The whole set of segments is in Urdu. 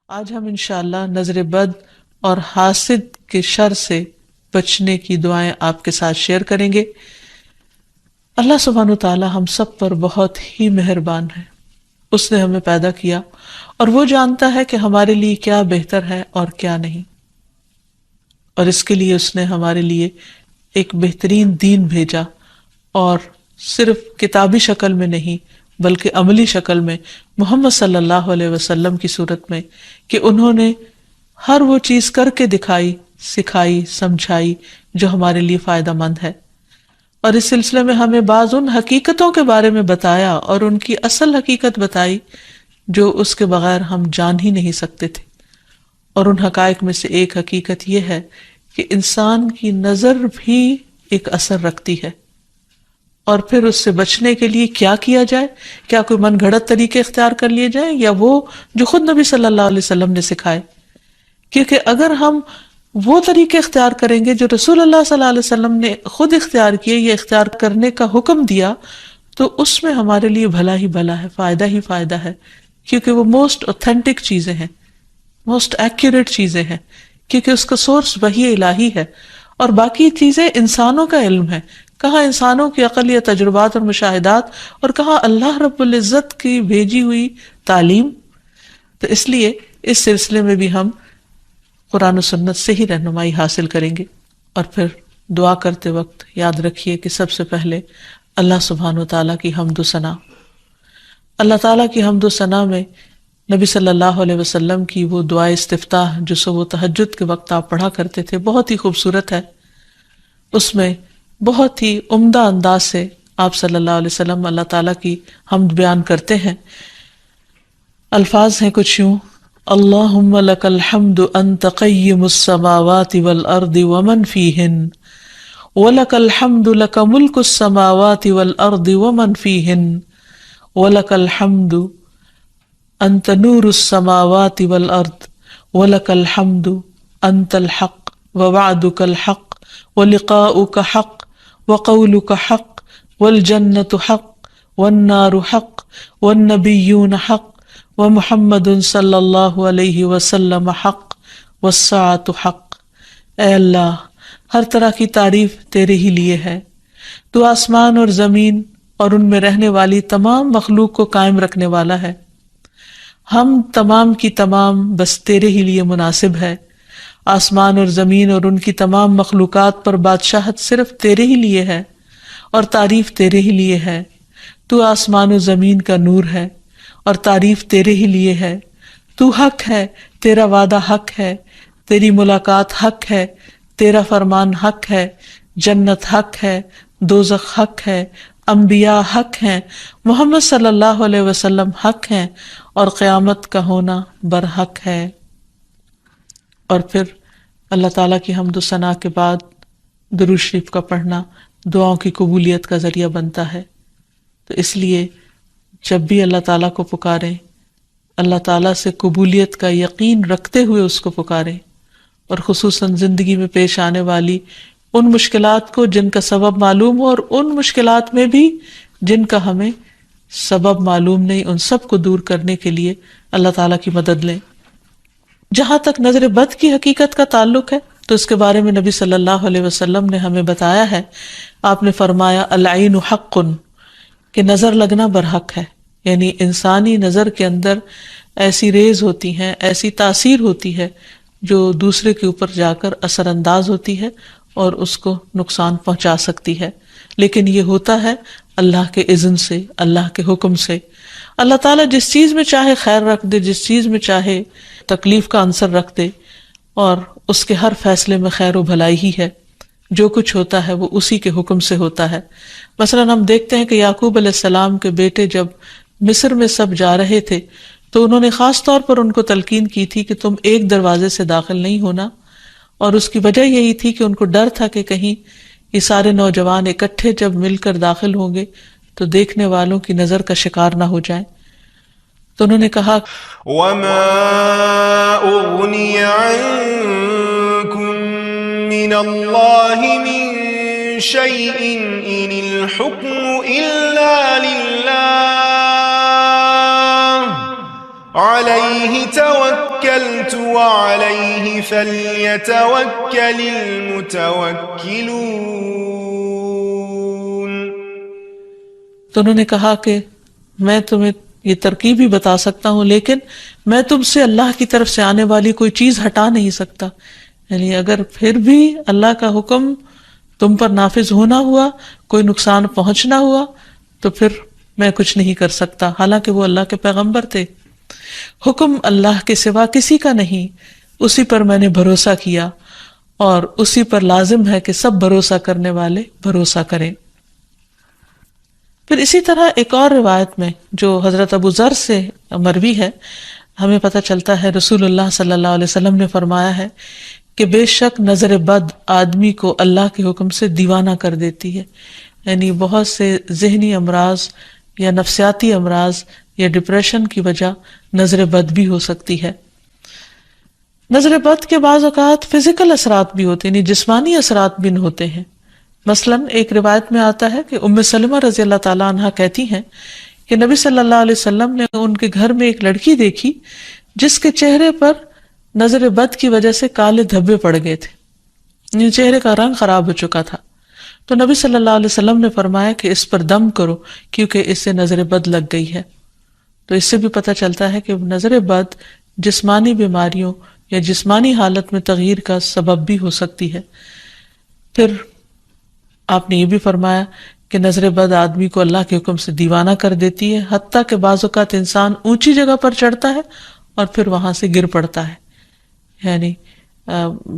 آج ہم انشاءاللہ نظر بد اور حاسد کے شر سے بچنے کی دعائیں آپ کے ساتھ شیئر کریں گے۔ اللہ سبحانہ وتعالی ہم سب پر بہت ہی مہربان ہے۔ اس نے ہمیں پیدا کیا اور وہ جانتا ہے کہ ہمارے لیے کیا بہتر ہے اور کیا نہیں، اور اس کے لیے اس نے ہمارے لیے ایک بہترین دین بھیجا، اور صرف کتابی شکل میں نہیں بلکہ عملی شکل میں محمد صلی اللہ علیہ وسلم کی صورت میں، کہ انہوں نے ہر وہ چیز کر کے دکھائی، سکھائی، سمجھائی جو ہمارے لیے فائدہ مند ہے، اور اس سلسلے میں ہمیں بعض ان حقیقتوں کے بارے میں بتایا اور ان کی اصل حقیقت بتائی جو اس کے بغیر ہم جان ہی نہیں سکتے تھے۔ اور ان حقائق میں سے ایک حقیقت یہ ہے کہ انسان کی نظر بھی ایک اثر رکھتی ہے، اور پھر اس سے بچنے کے لیے کیا کیا جائے؟ کیا کوئی من گھڑت طریقے اختیار کر لیے جائیں یا وہ جو خود نبی صلی اللہ علیہ وسلم نے سکھائے؟ کیونکہ اگر ہم وہ طریقے اختیار کریں گے جو رسول اللہ صلی اللہ علیہ وسلم نے خود اختیار کیے یا اختیار کرنے کا حکم دیا، تو اس میں ہمارے لیے بھلا ہی بھلا ہے، فائدہ ہی فائدہ ہے، کیونکہ وہ موسٹ اوتھینٹک چیزیں ہیں، موسٹ ایکوریٹ چیزیں ہیں، کیونکہ اس کا سورس وحی الہی ہے، اور باقی چیزیں انسانوں کا علم ہے۔ کہاں انسانوں کی عقل یا تجربات اور مشاہدات، اور کہاں اللہ رب العزت کی بھیجی ہوئی تعلیم۔ تو اس لیے اس سلسلے میں بھی ہم قرآن و سنت سے ہی رہنمائی حاصل کریں گے۔ اور پھر دعا کرتے وقت یاد رکھیے کہ سب سے پہلے اللہ سبحانہ وتعالیٰ کی حمد و ثنا، اللہ تعالیٰ کی حمد و ثنا میں نبی صلی اللہ علیہ وسلم کی وہ دعائے استفتاح جو صبح تہجد کے وقت آپ پڑھا کرتے تھے بہت ہی خوبصورت ہے۔ اس میں بہت ہی عمدہ انداز سے آپ صلی اللہ علیہ وسلم اللہ تعالیٰ کی حمد بیان کرتے ہیں۔ الفاظ ہیں کچھ یوں: اللہم لک الحمد انت قیم السماوات والارض ومن فیہن، ولک الحمد لک ملک السماوات والارض ومن فیہن، ولک الحمد انت نور السماوات والارض، ولک الحمد انت الحق ووعدک الحق ولقاؤک حق وقولک حق والجنة حق والنار حق والنبیون حق ومحمد صلی اللہ علیہ وسلم حق والساعة حق۔ اے اللہ، ہر طرح کی تعریف تیرے ہی لیے ہے، تو آسمان اور زمین اور ان میں رہنے والی تمام مخلوق کو قائم رکھنے والا ہے۔ ہم تمام کی تمام بس تیرے ہی لیے مناسب ہے۔ آسمان اور زمین اور ان کی تمام مخلوقات پر بادشاہت صرف تیرے ہی لیے ہے، اور تعریف تیرے ہی لیے ہے۔ تو آسمان و زمین کا نور ہے، اور تعریف تیرے ہی لیے ہے۔ تو حق ہے، تیرا وعدہ حق ہے، تیری ملاقات حق ہے، تیرا فرمان حق ہے، جنت حق ہے، دوزخ حق ہے، انبیاء حق ہیں، محمد صلی اللہ علیہ وسلم حق ہیں، اور قیامت کا ہونا برحق ہے۔ اور پھر اللہ تعالیٰ کی حمد و ثنا کے بعد درود شریف کا پڑھنا دعاؤں کی قبولیت کا ذریعہ بنتا ہے۔ تو اس لیے جب بھی اللہ تعالیٰ کو پکاریں، اللہ تعالیٰ سے قبولیت کا یقین رکھتے ہوئے اس کو پکاریں، اور خصوصاً زندگی میں پیش آنے والی ان مشکلات کو جن کا سبب معلوم ہو، اور ان مشکلات میں بھی جن کا ہمیں سبب معلوم نہیں، ان سب کو دور کرنے کے لیے اللہ تعالیٰ کی مدد لیں۔ جہاں تک نظر بد کی حقیقت کا تعلق ہے تو اس کے بارے میں نبی صلی اللہ علیہ وسلم نے ہمیں بتایا ہے۔ آپ نے فرمایا العین حق، کہ نظر لگنا برحق ہے، یعنی انسانی نظر کے اندر ایسی ریز ہوتی ہیں، ایسی تاثیر ہوتی ہے جو دوسرے کے اوپر جا کر اثر انداز ہوتی ہے اور اس کو نقصان پہنچا سکتی ہے، لیکن یہ ہوتا ہے اللہ کے اذن سے، اللہ کے حکم سے۔ اللہ تعالیٰ جس چیز میں چاہے خیر رکھ دے، جس چیز میں چاہے تکلیف کا عنصر رکھ دے، اور اس کے ہر فیصلے میں خیر و بھلائی ہی ہے۔ جو کچھ ہوتا ہے وہ اسی کے حکم سے ہوتا ہے۔ مثلا ہم دیکھتے ہیں کہ یعقوب علیہ السلام کے بیٹے جب مصر میں سب جا رہے تھے تو انہوں نے خاص طور پر ان کو تلقین کی تھی کہ تم ایک دروازے سے داخل نہیں ہونا، اور اس کی وجہ یہی تھی کہ ان کو ڈر تھا کہ کہیں یہ سارے نوجوان اکٹھے جب مل کر داخل ہوں گے تو دیکھنے والوں کی نظر کا شکار نہ ہو جائیں۔ تو انہوں نے کہا وَمَا أُغْنِيَ عَنْكُمْ مِنَ اللَّهِ مِنْ شَيْءٍ إِنِ الْحُكْمُ إِلَّا لِلَّهِ عَلَيْهِ تَوَكَّلْتُ توكلت وعليه فليتوكل المتوكلون. تو انہوں نے کہا کہ میں تمہیں یہ ترکیب بھی بتا سکتا ہوں، لیکن میں تم سے اللہ کی طرف سے آنے والی کوئی چیز ہٹا نہیں سکتا. یعنی اگر پھر بھی اللہ کا حکم تم پر نافذ ہونا ہوا، کوئی نقصان پہنچنا ہوا، تو پھر میں کچھ نہیں کر سکتا، حالانکہ وہ اللہ کے پیغمبر تھے. حکم اللہ کے سوا کسی کا نہیں، اسی پر میں نے بھروسہ کیا اور اسی پر لازم ہے کہ سب بھروسہ کرنے والے بھروسہ کریں. پھر اسی طرح ایک اور روایت میں جو حضرت ابو ذر سے مروی ہے، ہمیں پتہ چلتا ہے رسول اللہ صلی اللہ علیہ وسلم نے فرمایا ہے کہ بے شک نظر بد آدمی کو اللہ کے حکم سے دیوانہ کر دیتی ہے. یعنی بہت سے ذہنی امراض یا نفسیاتی امراض یا ڈپریشن کی وجہ نظر بد بھی ہو سکتی ہے. نظر بد کے بعض اوقات فزیکل اثرات بھی ہوتے ہیں، یعنی جسمانی اثرات بھی ہوتے ہیں. مثلاً ایک روایت میں آتا ہے کہ ام سلمہ رضی اللہ تعالیٰ عنہ کہتی ہیں کہ نبی صلی اللہ علیہ وسلم نے ان کے گھر میں ایک لڑکی دیکھی جس کے چہرے پر نظر بد کی وجہ سے کالے دھبے پڑ گئے تھے، یعنی چہرے کا رنگ خراب ہو چکا تھا. تو نبی صلی اللہ علیہ وسلم نے فرمایا کہ اس پر دم کرو کیونکہ اس سے نظر بد لگ گئی ہے. تو اس سے بھی پتہ چلتا ہے کہ نظر بد جسمانی بیماریوں یا جسمانی حالت میں تغییر کا سبب بھی ہو سکتی ہے. پھر آپ نے یہ بھی فرمایا کہ نظر بد آدمی کو اللہ کے حکم سے دیوانہ کر دیتی ہے، حتیٰ کہ بعض اوقات انسان اونچی جگہ پر چڑھتا ہے اور پھر وہاں سے گر پڑتا ہے. یعنی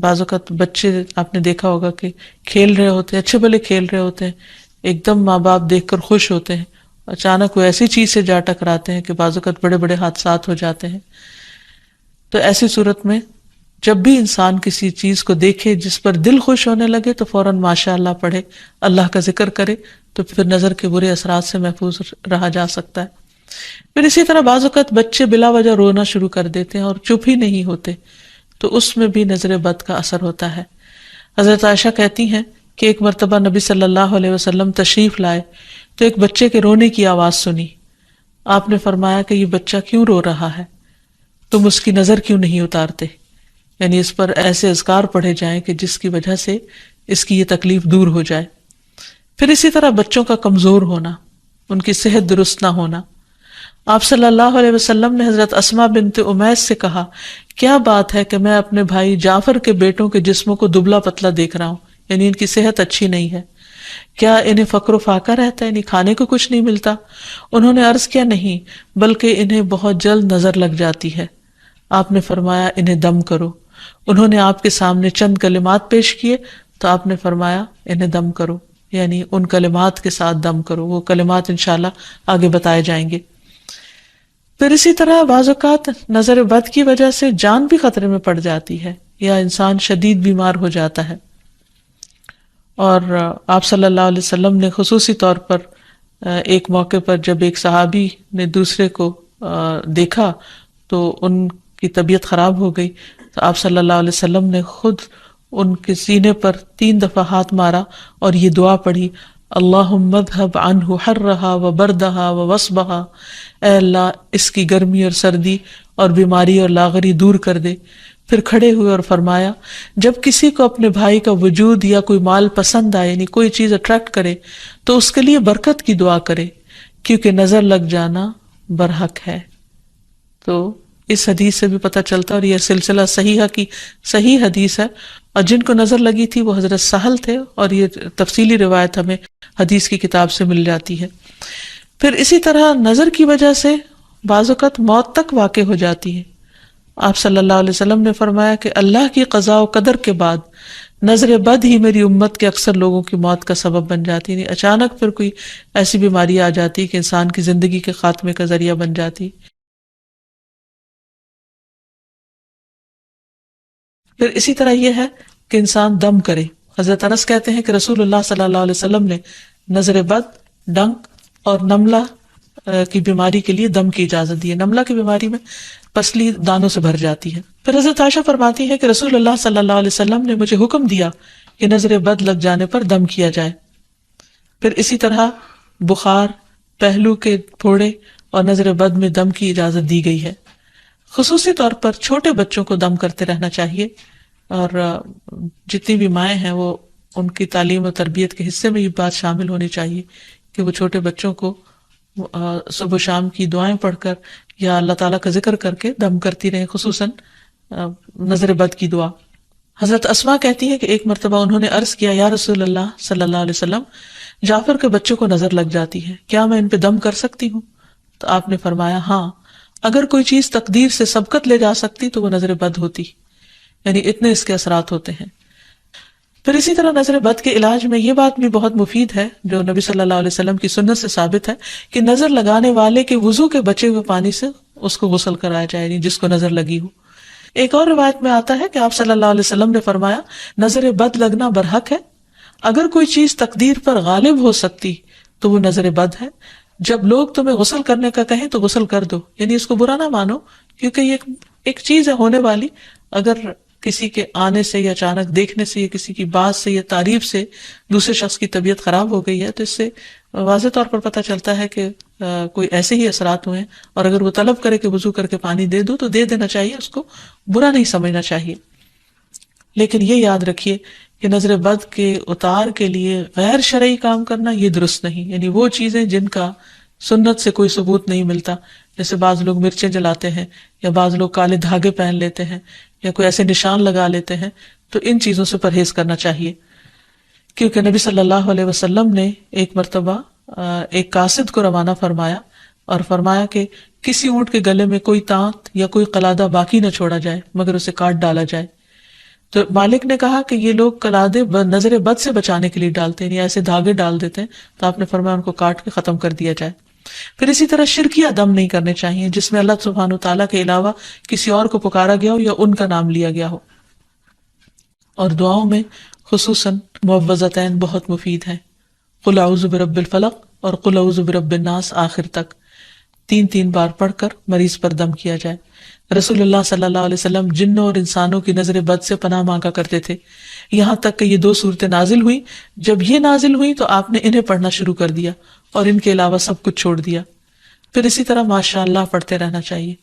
بعض اوقات بچے آپ نے دیکھا ہوگا کہ کھیل رہے ہوتے ہیں، اچھے بھلے کھیل رہے ہوتے ہیں، ایک دم ماں باپ دیکھ کر خوش ہوتے ہیں، اچانک وہ ایسی چیز سے جا ٹکراتے ہیں کہ بعض اوقات بڑے بڑے حادثات ہو جاتے ہیں. تو ایسی صورت میں جب بھی انسان کسی چیز کو دیکھے جس پر دل خوش ہونے لگے تو فوراً ماشاء اللہ پڑھے، اللہ کا ذکر کرے، تو پھر نظر کے برے اثرات سے محفوظ رہا جا سکتا ہے. پھر اسی طرح بعض اوقات بچے بلا وجہ رونا شروع کر دیتے ہیں اور چپ ہی نہیں ہوتے، تو اس میں بھی نظر بد کا اثر ہوتا ہے. حضرت عائشہ کہتی ہیں کہ ایک مرتبہ نبی صلی اللہ علیہ وسلم تشریف لائے تو ایک بچے کے رونے کی آواز سنی. آپ نے فرمایا کہ یہ بچہ کیوں رو رہا ہے، تم اس کی نظر کیوں نہیں اتارتے؟ یعنی اس پر ایسے اذکار پڑھے جائیں کہ جس کی وجہ سے اس کی یہ تکلیف دور ہو جائے. پھر اسی طرح بچوں کا کمزور ہونا، ان کی صحت درست نہ ہونا. آپ صلی اللہ علیہ وسلم نے حضرت اسماء بنت امیس سے کہا، کیا بات ہے کہ میں اپنے بھائی جعفر کے بیٹوں کے جسموں کو دبلا پتلا دیکھ رہا ہوں، یعنی ان کی صحت اچھی نہیں ہے، کیا انہیں فقر و فاقہ رہتا ہے، یعنی کھانے کو کچھ نہیں ملتا؟ انہوں نے عرض کیا، نہیں، بلکہ انہیں بہت جلد نظر لگ جاتی ہے. آپ نے فرمایا انہیں دم کرو. انہوں نے آپ کے سامنے چند کلمات پیش کیے تو آپ نے فرمایا انہیں دم کرو، یعنی ان کلمات کے ساتھ دم کرو. وہ کلمات انشاءاللہ آگے بتائے جائیں گے. پھر اسی طرح بعض اوقات نظر بد کی وجہ سے جان بھی خطرے میں پڑ جاتی ہے یا انسان شدید بیمار ہو جاتا ہے. اور آپ صلی اللہ علیہ وسلم نے خصوصی طور پر ایک موقع پر جب ایک صحابی نے دوسرے کو دیکھا تو ان کی طبیعت خراب ہو گئی، تو آپ صلی اللہ علیہ وسلم نے خود ان کے سینے پر 3 دفعہ ہاتھ مارا اور یہ دعا پڑھی، اللہم اذھب عنہ حرہا وبردہا ووصبہا، اے اللہ اس کی گرمی اور سردی اور بیماری اور لاغری دور کر دے. پھر کھڑے ہوئے اور فرمایا، جب کسی کو اپنے بھائی کا وجود یا کوئی مال پسند آئے، یعنی کوئی چیز اٹریکٹ کرے، تو اس کے لیے برکت کی دعا کرے، کیونکہ نظر لگ جانا برحق ہے. تو اس حدیث سے بھی پتہ چلتا، اور یہ سلسلہ صحیحہ کی صحیح حدیث ہے، اور جن کو نظر لگی تھی وہ حضرت سہل تھے، اور یہ تفصیلی روایت ہمیں حدیث کی کتاب سے مل جاتی ہے. پھر اسی طرح نظر کی وجہ سے بعض اوقات موت تک واقع ہو جاتی ہے. آپ صلی اللہ علیہ وسلم نے فرمایا کہ اللہ کی قضاء و قدر کے بعد نظر بد ہی میری امت کے اکثر لوگوں کی موت کا سبب بن جاتی ہے. اچانک پھر کوئی ایسی بیماری آ جاتی کہ انسان کی زندگی کے خاتمے کا ذریعہ بن جاتی. پھر اسی طرح یہ ہے کہ انسان دم کرے. حضرت انس کہتے ہیں کہ رسول اللہ صلی اللہ علیہ وسلم نے نظر بد، ڈنک اور نملہ کی بیماری کے لیے دم کی اجازت دی ہے. نملہ کی بیماری میں پسلی دانوں سے بھر جاتی ہے. پھر حضرت عائشہ فرماتی ہے کہ رسول اللہ صلی اللہ علیہ وسلم نے مجھے حکم دیا کہ نظر بد لگ جانے پر دم کیا جائے. پھر اسی طرح بخار، پہلو کے پھوڑے اور نظر بد میں دم کی اجازت دی گئی ہے. خصوصی طور پر چھوٹے بچوں کو دم کرتے رہنا چاہیے، اور جتنی بھی مائیں ہیں وہ ان کی تعلیم و تربیت کے حصے میں یہ بات شامل ہونی چاہیے کہ وہ چھوٹے بچوں کو صبح و شام کی دعائیں پڑھ کر یا اللہ تعالیٰ کا ذکر کر کے دم کرتی رہیں، خصوصاً نظر بد کی دعا۔ حضرت اسماء کہتی ہے کہ ایک مرتبہ انہوں نے عرض کیا، یا رسول اللہ صلی اللہ علیہ وسلم، جعفر کے بچوں کو نظر لگ جاتی ہے، کیا میں ان پہ دم کر سکتی ہوں؟ تو آپ نے فرمایا ہاں، اگر کوئی چیز تقدیر سے سبقت لے جا سکتی تو وہ نظر بد ہوتی، یعنی اتنے اس کے اثرات ہوتے ہیں۔ پھر اسی طرح نظر بد کے علاج میں یہ بات بھی بہت مفید ہے جو نبی صلی اللہ علیہ وسلم کی سنت سے ثابت ہے کہ نظر لگانے والے کے وضو کے بچے ہوئے پانی سے اس کو غسل کرایا جائے، یعنی جس کو نظر لگی ہو۔ ایک اور روایت میں آتا ہے کہ آپ صلی اللہ علیہ وسلم نے فرمایا، نظر بد لگنا برحق ہے، اگر کوئی چیز تقدیر پر غالب ہو سکتی تو وہ نظر بد ہے، جب لوگ تمہیں غسل کرنے کا کہیں تو غسل کر دو، یعنی اس کو برا نہ مانو، کیونکہ یہ ایک چیز ہے ہونے والی، اگر کسی کے آنے سے یا اچانک دیکھنے سے یا کسی کی بات سے یا تعریف سے دوسرے شخص کی طبیعت خراب ہو گئی ہے تو اس سے واضح طور پر پتہ چلتا ہے کہ کوئی ایسے ہی اثرات ہوئے ہیں، اور اگر وہ طلب کرے کہ وضو کر کے پانی دے دو تو دے دینا چاہیے، اس کو برا نہیں سمجھنا چاہیے۔ لیکن یہ یاد رکھیے کہ نظر بد کے اتار کے لیے غیر شرعی کام کرنا یہ درست نہیں، یعنی وہ چیزیں جن کا سنت سے کوئی ثبوت نہیں ملتا، جیسے بعض لوگ مرچیں جلاتے ہیں یا بعض لوگ کالے دھاگے پہن لیتے ہیں یا کوئی ایسے نشان لگا لیتے ہیں، تو ان چیزوں سے پرہیز کرنا چاہیے، کیونکہ نبی صلی اللہ علیہ وسلم نے ایک مرتبہ ایک قاصد کو روانہ فرمایا اور فرمایا کہ کسی اونٹ کے گلے میں کوئی تانت یا کوئی قلادہ باقی نہ چھوڑا جائے مگر اسے کاٹ ڈالا جائے۔ تو مالک نے کہا کہ یہ لوگ قلادے نظر بد سے بچانے کے لیے ڈالتے ہیں یا ایسے دھاگے ڈال دیتے ہیں، تو آپ نے فرمایا ان کو کاٹ کے ختم کر دیا جائے۔ پھر اسی طرح شرکیہ دم نہیں کرنے چاہیے جس میں اللہ سبحانہ وتعالیٰ کے علاوہ کسی اور کو پکارا گیا ہو یا ان کا نام لیا گیا ہو۔ اور دعاؤں میں خصوصاً معوذتین بہت مفید ہیں، قل اعوذ برب الفلق اور قل اعوذ برب الناس آخر تک 3 بار پڑھ کر مریض پر دم کیا جائے۔ رسول اللہ صلی اللہ علیہ وسلم جنوں اور انسانوں کی نظر بد سے پناہ مانگا کرتے تھے، یہاں تک کہ یہ 2 صورتیں نازل ہوئی۔ جب یہ نازل ہوئی تو آپ نے انہیں پڑھنا شروع کر دیا اور ان کے علاوہ سب کچھ چھوڑ دیا۔ پھر اسی طرح ماشاء اللہ پڑھتے رہنا چاہیے۔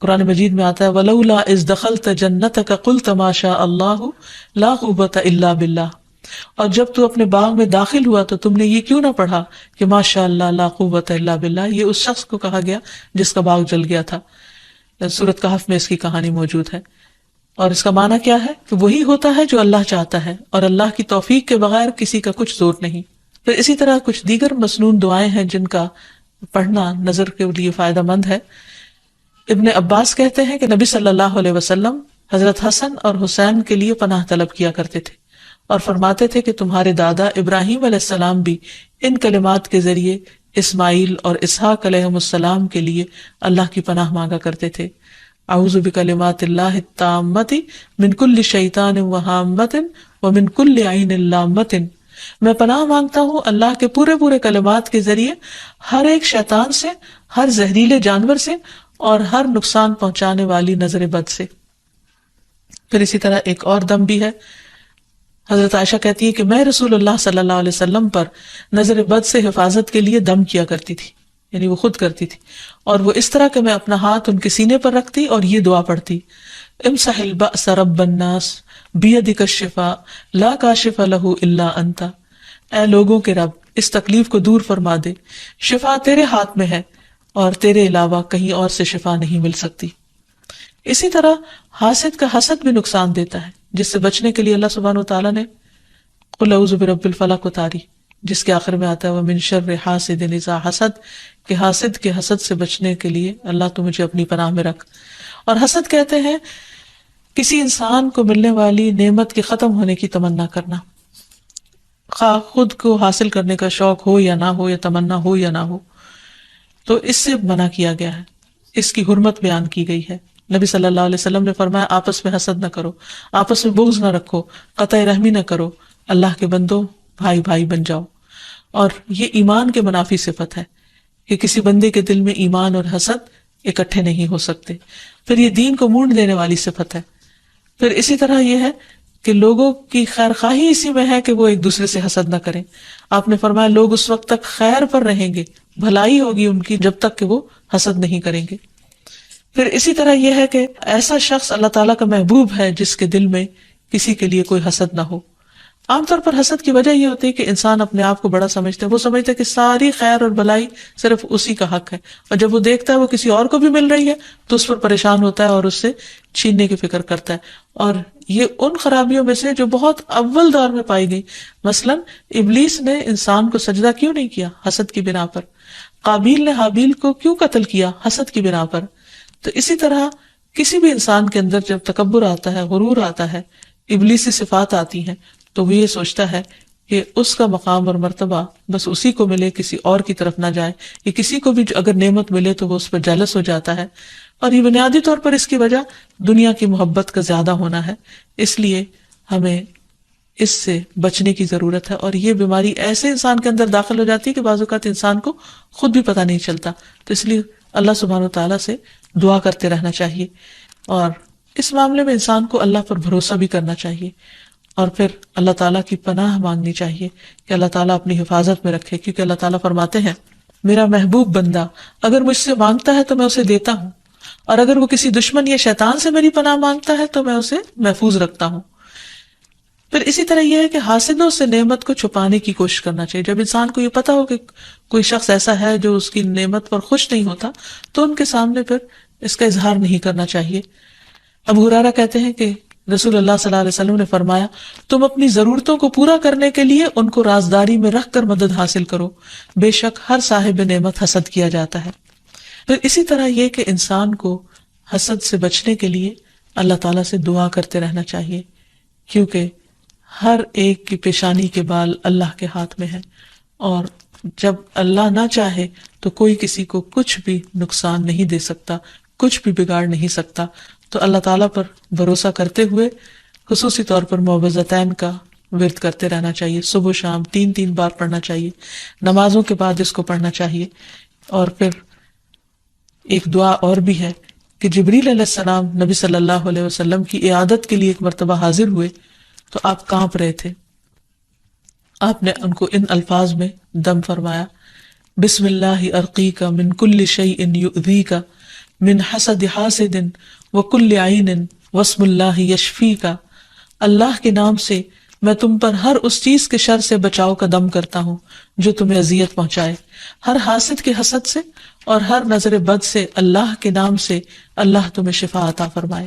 قرآن مجید میں آتا ہے وَلَوْلَا إِذْ دَخَلْتَ جَنَّتَكَ قُلْتَ مَا شَاءَ اللَّهُ لَا قُوَّةَ إِلَّا بِاللَّهِ، اور جب تو اپنے باغ میں داخل ہوا تو تم نے یہ کیوں نہ پڑھا کہ ماشاء اللہ لا قوت الا باللہ، یہ اس شخص کو کہا گیا جس کا باغ جل گیا تھا۔ سورۃ کہف میں اس کی کہانی موجود ہے، اور اس کا معنی کیا ہے کہ وہی ہوتا ہے جو اللہ چاہتا ہے، اور اللہ کی توفیق کے بغیر کسی کا کچھ زور نہیں۔ پھر اسی طرح کچھ دیگر مسنون دعائیں ہیں جن کا پڑھنا نظر کے لیے فائدہ مند ہے۔ ابن عباس کہتے ہیں کہ نبی صلی اللہ علیہ وسلم حضرت حسن اور حسین کے لیے پناہ طلب کیا کرتے تھے اور فرماتے تھے کہ تمہارے دادا ابراہیم علیہ السلام بھی ان کلمات کے ذریعے اسماعیل اور اسحاق علیہم السلام کے لیے اللہ کی پناہ مانگا کرتے تھے۔ اعوذ بکلمات اللہ التامۃ من کل شیطان وہامۃ ومن کل عین لامۃ، میں پناہ مانگتا ہوں اللہ کے پورے کلمات کے ذریعے ہر ایک شیطان سے، ہر زہریلے جانور سے اور ہر نقصان پہنچانے والی نظر بد سے۔ پھر اسی طرح ایک اور دم بھی ہے۔ حضرت عائشہ کہتی ہے کہ میں رسول اللہ صلی اللہ علیہ وسلم پر نظر بد سے حفاظت کے لیے دم کیا کرتی تھی، یعنی وہ خود کرتی تھی، اور وہ اس طرح کہ میں اپنا ہاتھ ان کے سینے پر رکھتی اور یہ دعا پڑھتی، امسح البأس رب الناس بیدک الشفاء لا کاشف لہ الا انت، اے لوگوں کے رب اس تکلیف کو دور فرما دے، شفا تیرے ہاتھ میں ہے اور تیرے علاوہ کہیں اور سے شفا نہیں مل سکتی۔ اسی طرح حاسد کا حسد بھی نقصان دیتا ہے، جس سے بچنے کے لیے اللہ سبحانہ وتعالیٰ نے قل اعوذ برب الفلق اتاری، جس کے آخر میں آتا ہے ومن شر حاسد اذا حسد، کہ حاسد کے حسد سے بچنے کے لیے اللہ تو مجھے اپنی پناہ میں رکھ۔ اور حسد کہتے ہیں کسی انسان کو ملنے والی نعمت کے ختم ہونے کی تمنا کرنا، خواہ خود کو حاصل کرنے کا شوق ہو یا نہ ہو، یا تمنا ہو یا نہ ہو، تو اس سے منع کیا گیا ہے، اس کی حرمت بیان کی گئی ہے۔ نبی صلی اللہ علیہ وسلم نے فرمایا آپس میں حسد نہ کرو، آپس میں بغض نہ رکھو، قطع رحمی نہ کرو، اللہ کے بندو بھائی بھائی بن جاؤ۔ اور یہ ایمان کے منافی صفت ہے کہ کسی بندے کے دل میں ایمان اور حسد اکٹھے نہیں ہو سکتے۔ پھر یہ دین کو مونڈ دینے والی صفت ہے۔ پھر اسی طرح یہ ہے کہ لوگوں کی خیر خواہی اسی میں ہے کہ وہ ایک دوسرے سے حسد نہ کریں۔ آپ نے فرمایا لوگ اس وقت تک خیر پر رہیں گے، بھلائی ہوگی ان کی جب تک کہ وہ حسد نہیں کریں گے۔ پھر اسی طرح یہ ہے کہ ایسا شخص اللہ تعالیٰ کا محبوب ہے جس کے دل میں کسی کے لیے کوئی حسد نہ ہو. عام طور پر حسد کی وجہ یہ ہوتی ہے کہ انسان اپنے آپ کو بڑا سمجھتا ہے، وہ سمجھتا ہے کہ ساری خیر اور بھلائی صرف اسی کا حق ہے، اور جب وہ دیکھتا ہے وہ کسی اور کو بھی مل رہی ہے تو اس پر پریشان ہوتا ہے اور اس سے چھیننے کی فکر کرتا ہے. اور یہ ان خرابیوں میں سے جو بہت اول دور میں پائی گئی. مثلا ابلیس نے انسان کو سجدہ کیوں نہیں کیا؟ حسد کی بنا پر. قابیل نے حابیل کو کیوں قتل کیا؟ حسد کی بنا پر. تو اسی طرح کسی بھی انسان کے اندر جب تکبر آتا ہے، غرور آتا ہے، ابلیسی صفات آتی ہیں، تو وہ یہ سوچتا ہے کہ اس کا مقام اور مرتبہ بس اسی کو ملے، کسی اور کی طرف نہ جائے. یا کسی کو بھی اگر نعمت ملے تو وہ اس پر جیلس ہو جاتا ہے. اور یہ بنیادی طور پر اس کی وجہ دنیا کی محبت کا زیادہ ہونا ہے. اس لیے ہمیں اس سے بچنے کی ضرورت ہے. اور یہ بیماری ایسے انسان کے اندر داخل ہو جاتی ہے کہ بعض اوقات انسان کو خود بھی پتہ نہیں چلتا. تو اس لیے اللہ سبحانہ وتعالیٰ سے دعا کرتے رہنا چاہیے، اور اس معاملے میں انسان کو اللہ پر بھروسہ بھی کرنا چاہیے، اور پھر اللہ تعالیٰ کی پناہ مانگنی چاہیے کہ اللہ تعالیٰ اپنی حفاظت میں رکھے. کیونکہ اللہ تعالیٰ فرماتے ہیں میرا محبوب بندہ اگر مجھ سے مانگتا ہے تو میں اسے دیتا ہوں، اور اگر وہ کسی دشمن یا شیطان سے میری پناہ مانگتا ہے تو میں اسے محفوظ رکھتا ہوں. پھر اسی طرح یہ ہے کہ حاسدوں سے نعمت کو چھپانے کی کوشش کرنا چاہیے. جب انسان کو یہ پتا ہو کہ کوئی شخص ایسا ہے جو اس کی نعمت پر خوش نہیں ہوتا تو ان کے سامنے پھر اس کا اظہار نہیں کرنا چاہیے. ابو ہریرہ کہتے ہیں کہ رسول اللہ صلی اللہ علیہ وسلم نے فرمایا تم اپنی ضرورتوں کو پورا کرنے کے لیے ان کو رازداری میں رکھ کر مدد حاصل کرو، بے شک ہر صاحب نعمت حسد کیا جاتا ہے. پھر اسی طرح یہ کہ انسان کو حسد سے بچنے کے لیے اللہ تعالیٰ سے دعا کرتے رہنا چاہیے، کیونکہ ہر ایک کی پیشانی کے بال اللہ کے ہاتھ میں ہے، اور جب اللہ نہ چاہے تو کوئی کسی کو کچھ بھی نقصان نہیں دے سکتا، کچھ بھی بگاڑ نہیں سکتا. تو اللہ تعالیٰ پر بھروسہ کرتے ہوئے خصوصی طور پر معوذتین کا ورد کرتے رہنا چاہیے. صبح شام 3 بار پڑھنا چاہیے، نمازوں کے بعد اس کو پڑھنا چاہیے. اور پھر ایک دعا اور بھی ہے کہ جبریل علیہ السلام نبی صلی اللہ علیہ وسلم کی عیادت کے لیے ایک مرتبہ حاضر ہوئے تو آپ کانپ رہے تھے. آپ نے ان کو ان الفاظ میں دم فرمایا، بسم اللہ ارقیک من کل شیء یؤذیک من حسد حاسد وکل عین واسم اللہ یشفیک. اللہ کے نام سے میں تم پر ہر اس چیز کے شر سے بچاؤ کا دم کرتا ہوں جو تمہیں اذیت پہنچائے، ہر حاسد کے حسد سے اور ہر نظر بد سے. اللہ کے نام سے اللہ تمہیں شفا عطا فرمائے.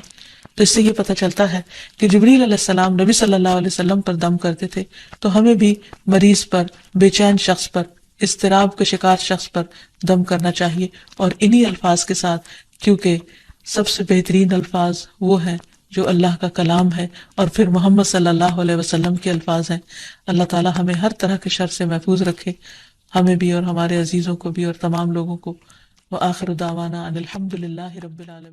تو اس سے یہ پتہ چلتا ہے کہ جبریل علیہ السلام نبی صلی اللہ علیہ وسلم پر دم کرتے تھے، تو ہمیں بھی مریض پر، بے چین شخص پر، اضطراب کے شکار شخص پر دم کرنا چاہیے، اور انہی الفاظ کے ساتھ، کیونکہ سب سے بہترین الفاظ وہ ہیں جو اللہ کا کلام ہے اور پھر محمد صلی اللہ علیہ وسلم کے الفاظ ہیں. اللہ تعالی ہمیں ہر طرح کے شر سے محفوظ رکھے، ہمیں بھی اور ہمارے عزیزوں کو بھی اور تمام لوگوں کو. وآخر دعوانا ان الحمد للہ رب العالمین.